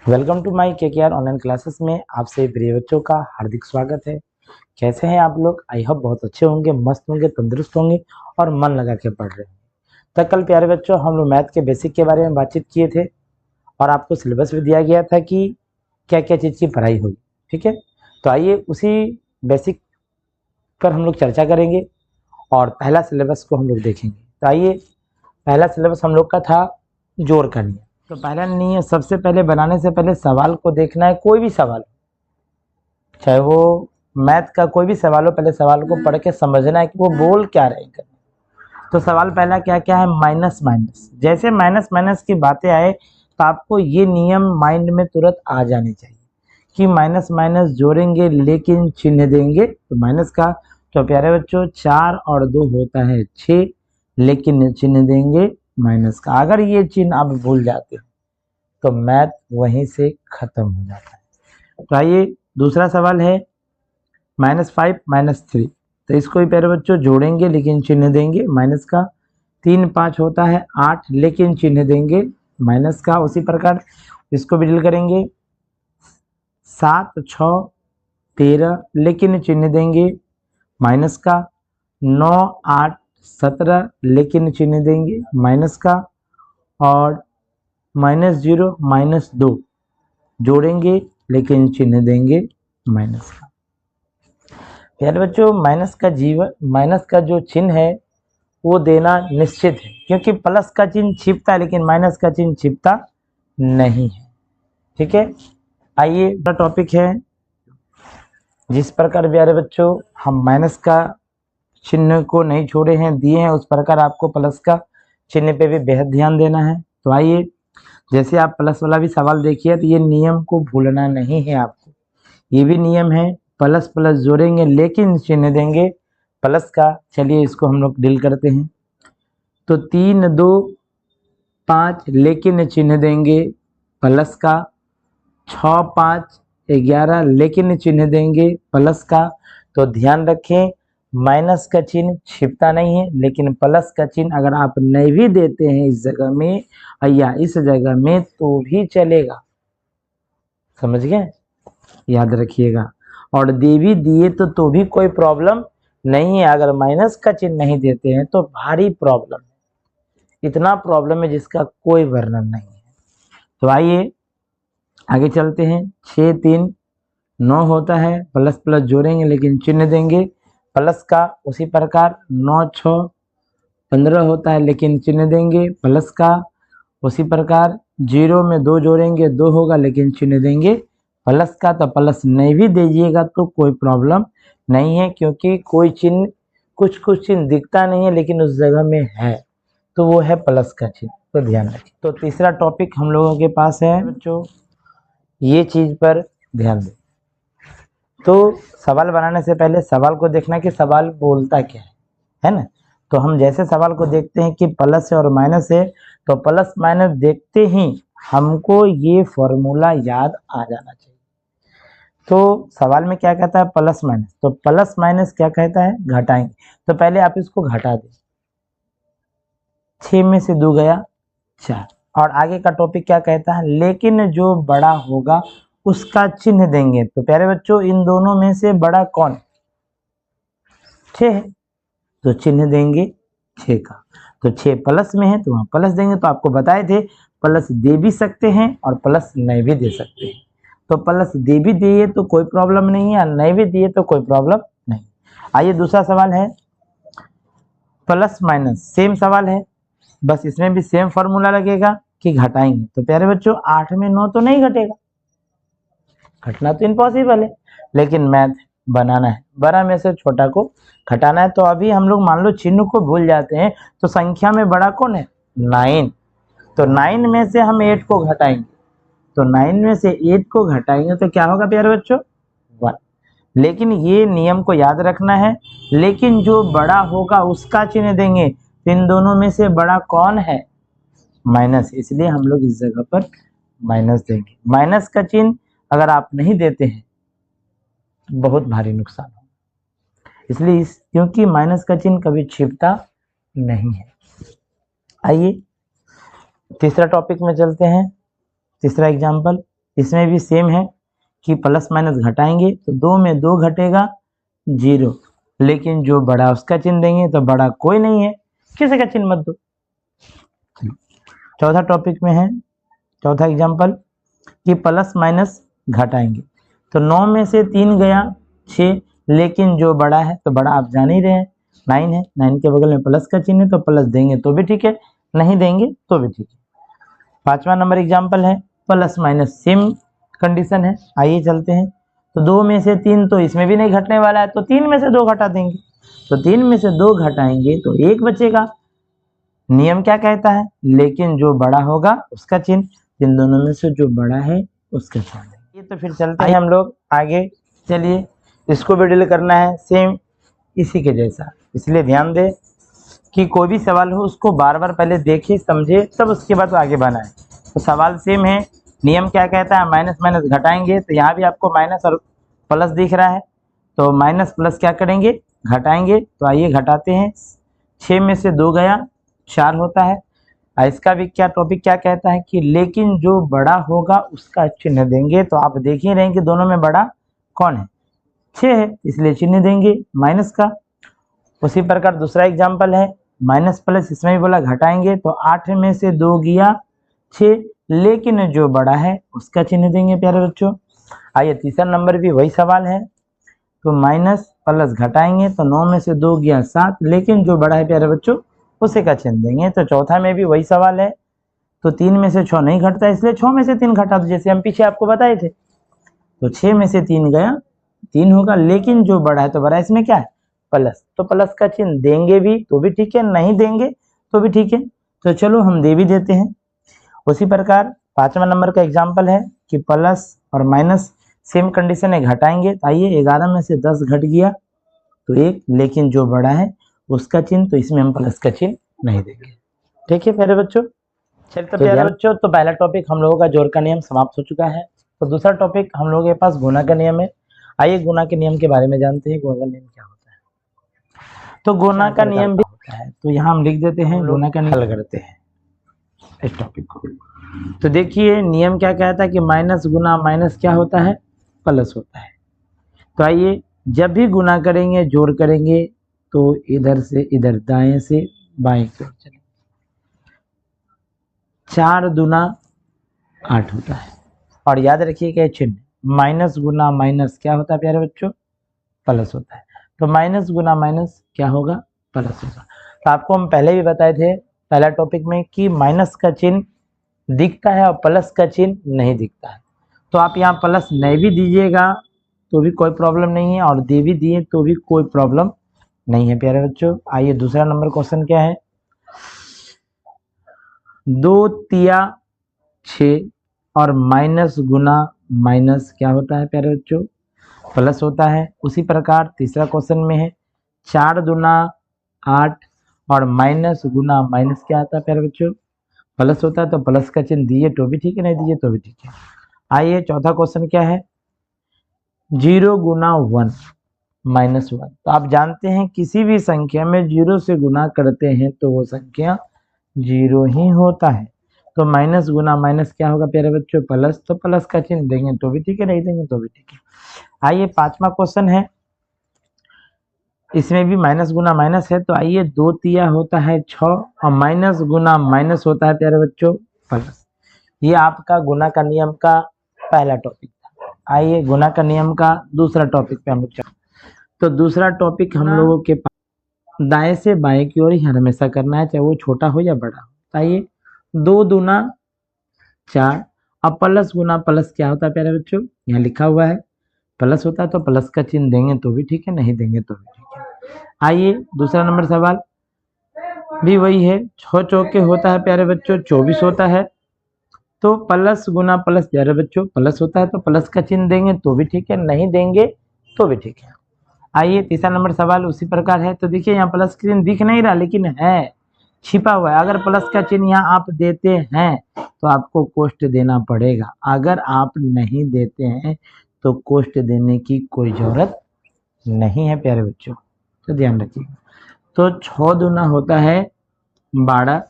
Welcome to my KKR online classes में आप सभी प्रिय बच्चों का हार्दिक स्वागत है। कैसे हैं आप लोग? आई होप बहुत अच्छे होंगे, मस्त होंगे, तंदुरुस्त होंगे और मन लगा के पढ़ रहे हैं। तो कल प्यारे बच्चों हम लोग मैथ के बेसिक के बारे में बातचीत किए थे और आपको सिलेबस भी दिया गया था कि क्या क्या चीज़ की पढ़ाई होगी। ठीक है, तो आइए उसी बेसिक पर हम लोग चर्चा करेंगे और पहला सिलेबस को हम लोग देखेंगे। तो आइए, पहला सिलेबस हम लोग का था जोड़ का नियम। तो पहला नियम, सबसे पहले बनाने से पहले सवाल को देखना है। कोई भी सवाल, चाहे वो मैथ का कोई भी सवाल हो, पहले सवाल को पढ़ के समझना है कि वो बोल क्या रहे हैं। तो सवाल पहला क्या क्या है? Minus minus. जैसे माइनस माइनस की बातें आए तो आपको ये नियम माइंड में तुरंत आ जाने चाहिए कि माइनस माइनस जोड़ेंगे लेकिन चिन्ह देंगे। तो माइनस का तो प्यारे बच्चों 4 और 2 होता है 6, लेकिन चिन्ह देंगे माइनस का। अगर ये चिन्ह आप भूल जाते हैं तो मैथ वहीं से खत्म हो जाता है। तो आइए, दूसरा सवाल है -5 -3। तो इसको भी प्यारे बच्चों जोड़ेंगे लेकिन चिन्ह देंगे माइनस का। 3 5 होता है 8, लेकिन चिन्ह देंगे माइनस का। उसी प्रकार इसको भी डील करेंगे। 7 6 13, लेकिन चिन्ह देंगे माइनस का। 9 8 17, लेकिन चिन्ह देंगे माइनस का। और -0 -2 जोड़ेंगे लेकिन चिन्ह देंगे माइनस का। प्यारे बच्चों, माइनस का जो चिन्ह है वो देना निश्चित है, क्योंकि प्लस का चिन्ह छिपता है लेकिन माइनस का चिन्ह छिपता नहीं है। ठीक है, आइए टॉपिक है। जिस प्रकार प्यारे बच्चों हम माइनस का चिन्ह को नहीं छोड़े हैं, दिए हैं, उस प्रकार आपको प्लस का चिन्ह पे भी बेहद ध्यान देना है। तो आइए, जैसे आप प्लस वाला भी सवाल देखिए तो ये नियम को भूलना नहीं है आपको। ये भी नियम है, प्लस प्लस जोड़ेंगे लेकिन चिन्ह देंगे प्लस का। चलिए इसको हम लोग डील करते हैं। तो 3 2 5, लेकिन चिन्ह देंगे प्लस का। 6 5 11, लेकिन चिन्ह देंगे प्लस का। तो ध्यान रखें, माइनस का चिन्ह छिपता नहीं है, लेकिन प्लस का चिन्ह अगर आप नहीं भी देते हैं इस जगह में या इस जगह में तो भी चलेगा। समझ गए? याद रखिएगा। और दे भी दिए तो भी कोई प्रॉब्लम नहीं है। अगर माइनस का चिन्ह नहीं देते हैं तो भारी प्रॉब्लम है, इतना प्रॉब्लम है जिसका कोई वर्णन नहीं है। तो आइए आगे चलते हैं। 6 3 9 होता है, प्लस प्लस जोड़ेंगे लेकिन चिन्ह देंगे प्लस का। उसी प्रकार 9 6 15 होता है, लेकिन चिन्ह देंगे प्लस का। उसी प्रकार 0 में 2 जोड़ेंगे 2 होगा, लेकिन चिन्ह देंगे प्लस का। तो प्लस नहीं भी दीजिएगा तो कोई प्रॉब्लम नहीं है, क्योंकि कोई चिन्ह, कुछ चिन्ह दिखता नहीं है लेकिन उस जगह में है, तो वो है प्लस का चिन्ह। तो ध्यान रखिए। तो तीसरा टॉपिक हम लोगों के पास है बच्चों, ये चीज पर ध्यान दें। तो सवाल बनाने से पहले सवाल को देखना कि सवाल बोलता क्या है ना। तो हम जैसे सवाल को देखते हैं कि प्लस है और माइनस है, तो प्लस माइनस देखते ही हमको ये फॉर्मूला याद आ जाना चाहिए। तो सवाल में क्या कहता है? Plus minus. तो प्लस माइनस क्या कहता है? घटाएंगे। तो पहले आप इसको घटा दें। 6 में से 2 गया 4। और आगे का टॉपिक क्या कहता है? लेकिन जो बड़ा होगा उसका चिन्ह देंगे। तो प्यारे बच्चों, इन दोनों में से बड़ा कौन? 6 है, तो चिन्ह देंगे 6 का। तो 6 प्लस में है तो वहां प्लस देंगे। तो आपको बताए थे प्लस दे भी सकते हैं और प्लस नहीं भी दे सकते हैं। तो प्लस दे भी दिए तो कोई प्रॉब्लम नहीं है, नहीं भी दिए तो कोई प्रॉब्लम नहीं। आइए दूसरा सवाल है प्लस माइनस। सेम सवाल है, बस इसमें भी सेम फॉर्मूला लगेगा कि घटाएंगे। तो प्यारे बच्चों 8 में 9 तो नहीं घटेगा, घटना तो इम्पॉसिबल है, लेकिन मैथ बनाना है, बड़ा में से छोटा को घटाना है। तो अभी हम लोग मान लो चिन्ह को भूल जाते हैं, तो संख्या में बड़ा कौन है? 9। तो 9 में से हम 8 को घटाएंगे। तो 9 में से 8 को घटाएंगे तो क्या होगा प्यारे बच्चों? 1। लेकिन ये नियम को याद रखना है, लेकिन जो बड़ा होगा उसका चिन्ह देंगे। तो इन दोनों में से बड़ा कौन है? माइनस, इसलिए हम लोग इस जगह पर माइनस देंगे। माइनस का चिन्ह अगर आप नहीं देते हैं तो बहुत भारी नुकसान हो, इसलिए क्योंकि माइनस का चिन्ह कभी छिपता नहीं है। आइए तीसरा टॉपिक में चलते हैं। तीसरा एग्जाम्पल, इसमें भी सेम है कि प्लस माइनस घटाएंगे तो 2 में 2 घटेगा 0, लेकिन जो बड़ा उसका चिन्ह देंगे तो बड़ा कोई नहीं है, किसी का चिन्ह मत दो। चौथा टॉपिक में है, चौथा एग्जाम्पल कि प्लस माइनस घटाएंगे तो 9 में से 3 गया 6, लेकिन जो बड़ा है तो बड़ा आप जान ही रहे हैं 9 है, 9 के बगल में प्लस का चिन्ह है तो प्लस देंगे तो भी ठीक है, नहीं देंगे तो भी ठीक है। पांचवा नंबर एग्जाम्पल है प्लस माइनस सेम कंडीशन है। आइए चलते हैं, तो 2 में से 3 तो इसमें भी नहीं घटने वाला है, तो 3 में से 2 घटा देंगे, तो 3 में से 2 घटाएंगे तो 1 बचेगा। नियम क्या कहता है, लेकिन जो बड़ा होगा उसका चिन्ह, इन दोनों में से जो बड़ा है उसका चिन्ह। ये तो फिर चलते हैं हम लोग आगे। चलिए इसको भी डील करना है सेम इसी के जैसा, इसलिए ध्यान दे कि कोई भी सवाल हो उसको बार बार पहले देखे समझे तब उसके बाद आगे बनाए। तो सवाल सेम है, नियम क्या कहता है, माइनस माइनस घटाएंगे, तो यहाँ भी आपको माइनस और प्लस दिख रहा है, तो माइनस प्लस क्या करेंगे, घटाएंगे। तो आइए घटाते हैं, 6 में से 2 गया 4 होता है। इसका भी क्या टॉपिक क्या कहता है कि लेकिन जो बड़ा होगा उसका चिन्ह देंगे, तो आप देख ही रहे हैं कि दोनों में बड़ा कौन है, 6 है, इसलिए चिन्ह देंगे माइनस का। उसी प्रकार दूसरा एग्जाम्पल है माइनस प्लस, इसमें भी बोला घटाएंगे, तो 8 में से 2 गया 6, लेकिन जो बड़ा है उसका चिन्ह देंगे प्यारे बच्चों। आइए तीसरा नंबर भी वही सवाल है, तो माइनस प्लस घटाएंगे तो 9 में से 2 गया 7, लेकिन जो बड़ा है प्यारे बच्चों उसी का चिन्ह देंगे। तो चौथा में भी वही सवाल है, तो 3 में से 6 नहीं घटता, इसलिए 6 में से 3 घटा दो, जैसे हम पीछे आपको बताए थे। तो 6 में से 3 गया 3 होगा, लेकिन जो बड़ा है तो बड़ा इसमें क्या है, प्लस, तो प्लस का चिन्ह देंगे भी तो भी ठीक है, नहीं देंगे तो भी ठीक है। तो चलो हम दे भी देते हैं। उसी प्रकार पांचवा नंबर का एग्जाम्पल है कि प्लस और माइनस सेम कंडीशन है, घटाएंगे। तो आइए 11 में से 10 घट गया तो 1, लेकिन जो बड़ा है उसका चिन्ह, तो इसमें हम प्लस का चिन्ह नहीं देंगे। ठीक है प्यारे बच्चों। चलिए तो प्यारे बच्चों, तो पहला टॉपिक हम लोगों का जोड़ का नियम समाप्त हो चुका है। तो दूसरा टॉपिक हम लोगों के पास गुणा का नियम है। आइए गुणा के नियम के बारे में जानते हैं, गुणा का नियम क्या होता है। तो गुणा का नियम भी होता है, तो यहाँ हम लिख देते हैं गुणा का नियम, हल करते हैं इस टॉपिक को। तो देखिए नियम क्या कहता है कि माइनस गुना माइनस क्या होता है, प्लस होता है। तो आइए जब भी गुना करेंगे जोड़ करेंगे तो इधर से इधर, दाएं से बाएं की ओर चलें। 4 दूना 8 होता है, और याद रखिएगा चिन्ह, माइनस गुना माइनस क्या होता है प्यारे बच्चों, प्लस होता है। तो माइनस गुना माइनस क्या होगा, प्लस होगा। तो आपको हम पहले भी बताए थे पहला टॉपिक में कि माइनस का चिन्ह दिखता है और प्लस का चिन्ह नहीं दिखता है। तो आप यहाँ प्लस नहीं भी दीजिएगा तो भी कोई प्रॉब्लम नहीं है, और दे भी दिए तो भी कोई प्रॉब्लम नहीं है प्यारे बच्चों। आइए दूसरा नंबर क्वेश्चन क्या है, 2 तिया 6 और माइनस गुना माइनस क्या होता है प्यारे बच्चों, प्लस होता है। उसी प्रकार तीसरा क्वेश्चन में है 4 दूना 8 और माइनस गुना माइनस क्या आता है प्यारे बच्चों, प्लस होता है। तो प्लस का चिन्ह दिए तो भी ठीक है, नहीं दिए तो भी ठीक है। आइए चौथा क्वेश्चन क्या है, 0 गुना 1 माइनस 1। तो आप जानते हैं किसी भी संख्या में 0 से गुना करते हैं तो वो संख्या 0 ही होता है। तो माइनस गुना माइनस क्या होगा प्यारे बच्चों, प्लस, तो प्लस का चिन्ह देंगे तो भी ठीक है, नहीं देंगे तो भी ठीक है। आइए पांचवा क्वेश्चन है, इसमें भी माइनस गुना माइनस है। तो आइए 2 तिया होता है 6 और माइनस गुना माइनस होता है प्यारे बच्चों प्लस। ये आपका गुना का नियम का पहला टॉपिक था। आइए गुना का नियम का दूसरा टॉपिक पे हम लोग चलते। तो दूसरा टॉपिक हम लोगों के पास दाएं से बाएं की ओर ही हमेशा करना है, चाहे वो छोटा हो या बड़ा हो। आइए 2 दूना 4 अब प्लस गुना प्लस क्या होता है प्यारे बच्चों, यहाँ लिखा हुआ है प्लस होता है। तो प्लस का चिन्ह देंगे तो भी ठीक है, नहीं देंगे तो भी ठीक है। आइए दूसरा नंबर सवाल भी वही है, 6 चौके होता है प्यारे बच्चों 24 होता है। तो प्लस गुना प्लस प्यारे बच्चों प्लस होता है, तो प्लस का चिन्ह देंगे तो भी ठीक है, नहीं देंगे तो भी ठीक है। आइए तीसरा नंबर सवाल उसी प्रकार है। तो देखिए यहाँ प्लस का चिन्ह दिख नहीं रहा, लेकिन है, छिपा हुआ है। अगर प्लस का चिन्ह यहाँ आप देते हैं तो आपको कोष्ठ देना पड़ेगा, अगर आप नहीं देते हैं तो कोष्ठ देने की कोई जरूरत नहीं है प्यारे बच्चों, तो ध्यान रखिएगा। तो 6 दूना होता है 12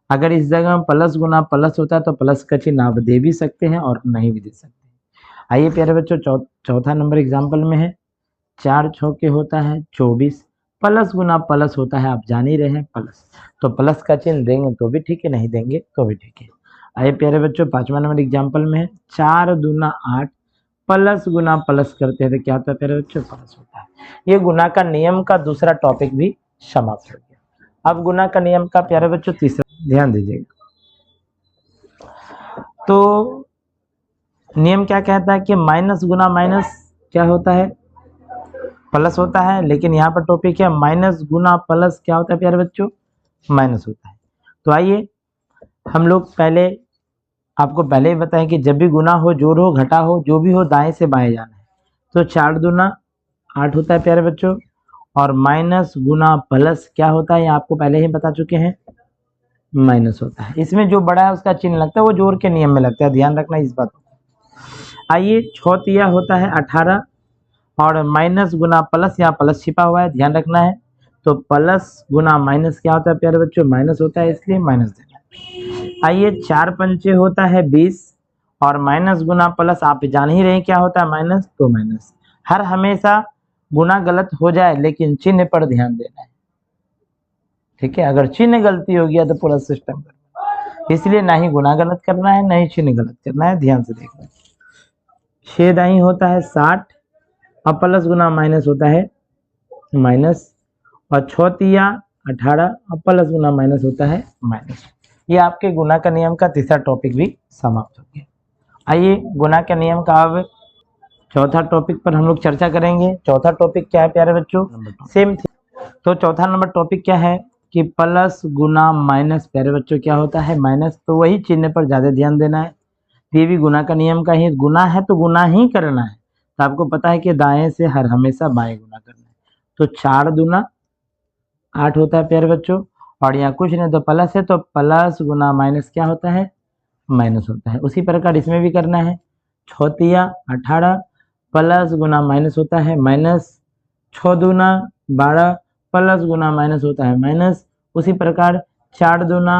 अगर इस जगह प्लस गुना प्लस होता है तो प्लस का चिन्ह आप दे भी सकते हैं और नहीं भी दे सकते हैं। आइए प्यारे बच्चों, चौथा नंबर एग्जाम्पल में है 4 चौके होता है 24, प्लस गुना प्लस होता है, आप जान ही रहे हैं प्लस, तो प्लस का चिन्ह देंगे तो भी ठीक है, नहीं देंगे तो भी ठीक है। आइए प्यारे बच्चों, 5वां नंबर एग्जाम्पल में है 4 दूना 8, प्लस गुना प्लस करते हैं तो क्या होता है प्यारे बच्चों, प्लस होता है। ये गुना का नियम का दूसरा टॉपिक भी समाप्त हो गया। अब गुना का नियम का प्यारे बच्चों तीसरा ध्यान दीजिएगा। तो नियम क्या कहता है कि माइनस गुना माइनस क्या होता है, प्लस होता है, लेकिन यहाँ पर टॉपिक है माइनस गुना प्लस क्या होता है प्यारे बच्चों, माइनस होता है। तो आइए हम लोग पहले आपको पहले ही बताएं कि जब भी गुना हो, जोड़ हो, घटा हो, जो भी हो दाएं से बाएं जाना है। तो 4 दूना 8 होता है प्यारे बच्चों, और माइनस गुना प्लस क्या होता है, ये आपको पहले ही बता चुके हैं, माइनस होता है। इसमें जो बड़ा है उसका चिन्ह लगता है, वो जोड़ के नियम में लगता है, ध्यान रखना इस बात को। आइए 6 तिया होता है 18, और माइनस गुना प्लस, यहाँ प्लस छिपा हुआ है, ध्यान रखना है। तो प्लस गुना माइनस क्या होता है प्यारे बच्चों, माइनस होता है, इसलिए माइनस देना है। आइए 4 पंचे होता है 20, और माइनस गुना प्लस आप जान ही रहे क्या होता है, माइनस, तो माइनस। हर हमेशा गुना गलत हो जाए लेकिन चिन्ह पर ध्यान देना है, ठीक है। अगर चिन्ह गलती हो गया तो पूरा सिस्टम करना, इसलिए ना ही गुना गलत करना है, ना ही चिन्ह गलत करना है, ध्यान से देखना। 6 दाई होता है 60, और प्लस गुना माइनस होता है माइनस, और 6 तिया 18, और प्लस गुना माइनस होता है माइनस। ये आपके गुना का नियम का तीसरा टॉपिक भी समाप्त हो गया। आइए गुना के नियम का अब चौथा टॉपिक पर हम लोग चर्चा करेंगे। चौथा टॉपिक क्या है प्यारे बच्चों, सेम थी। तो चौथा नंबर टॉपिक क्या है कि प्लस गुना माइनस प्यारे बच्चों क्या होता है, माइनस। तो वही चिन्ह पर ज्यादा ध्यान देना है। ये भी गुना का नियम का ही, गुना है तो गुना ही करना है। तो आपको पता है कि दाएं से हर हमेशा बाएं गुना करना है। तो 4 दूना 8 होता है प्यारे बच्चों, और यहाँ कुछ नहीं तो प्लस है, तो प्लस गुना माइनस क्या होता है, माइनस होता है। उसी प्रकार इसमें भी करना है। 6 तिया 18, प्लस गुना माइनस होता है माइनस, 6 दूना 12, प्लस गुना माइनस होता है माइनस। उसी प्रकार 4 दूना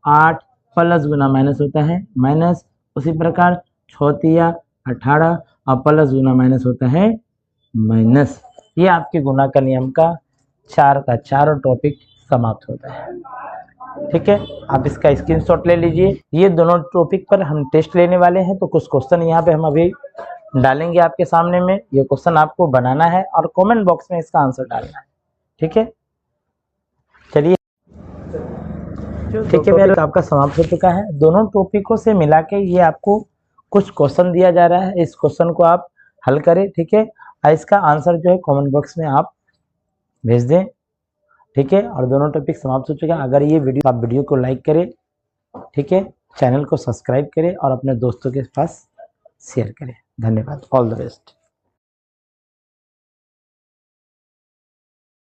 8, प्लस गुना माइनस होता है माइनस। उसी प्रकार 6 तिया 18, और प्लस गुना माइनस होता है माइनस। ये आपके गुना का नियम का 4 का 4 टॉपिक समाप्त होता है, ठीक है। आप इसका स्क्रीनशॉट ले लीजिए। ये दोनों टॉपिक पर हम टेस्ट लेने वाले हैं, तो कुछ क्वेश्चन यहाँ पे हम अभी डालेंगे आपके सामने में। ये क्वेश्चन आपको बनाना है और कमेंट बॉक्स में इसका आंसर डालना है, ठीक है। चलिए, ठीक है मेरे, आपका समाप्त हो चुका है। दोनों टॉपिकों से मिला के ये आपको कुछ क्वेश्चन दिया जा रहा है, इस क्वेश्चन को आप हल करें, ठीक है। और इसका आंसर जो है कमेंट बॉक्स में आप भेज दें, ठीक है। और दोनों टॉपिक समाप्त हो चुके हैं। अगर ये वीडियो, आप वीडियो को लाइक करें, ठीक है, चैनल को सब्सक्राइब करें और अपने दोस्तों के पास शेयर करें। धन्यवाद, ऑल द बेस्ट।